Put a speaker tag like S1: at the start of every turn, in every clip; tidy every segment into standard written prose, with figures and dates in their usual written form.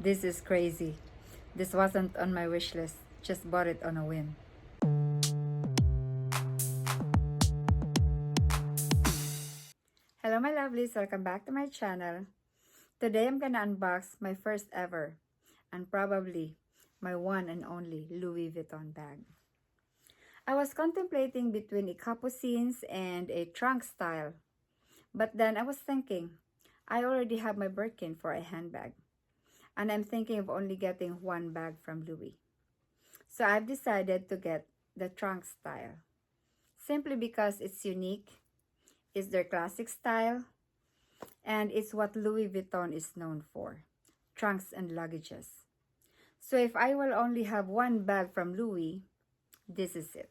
S1: This is crazy. This wasn't on my wish list. Just bought it on a whim. Hello my lovelies, welcome back to my channel. Today I'm gonna unbox my first ever and probably my one and only Louis Vuitton bag. I was contemplating between a capucines and a trunk style, but then I was thinking I already have my Birkin for a handbag, and I'm thinking of only getting one bag from Louis. So I've decided to get the trunk style, simply because it's unique, it's their classic style, and it's what Louis Vuitton is known for, trunks and luggages. So if I will only have one bag from Louis, this is it.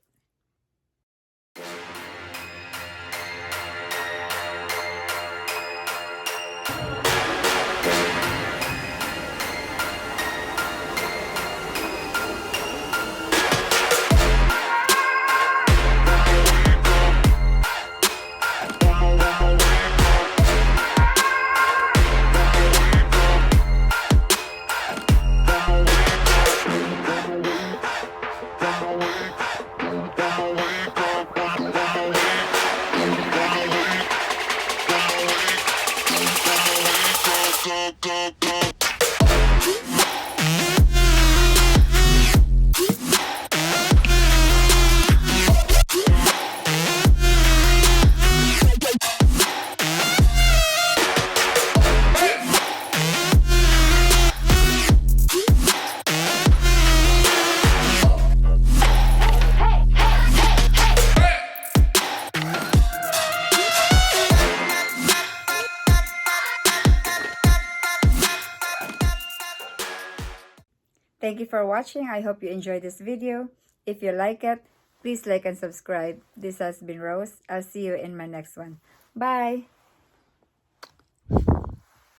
S1: Thank you for watching. I hope you enjoyed this video. If you like it, please like and subscribe. This has been Rose. I'll see you in my next one. Bye!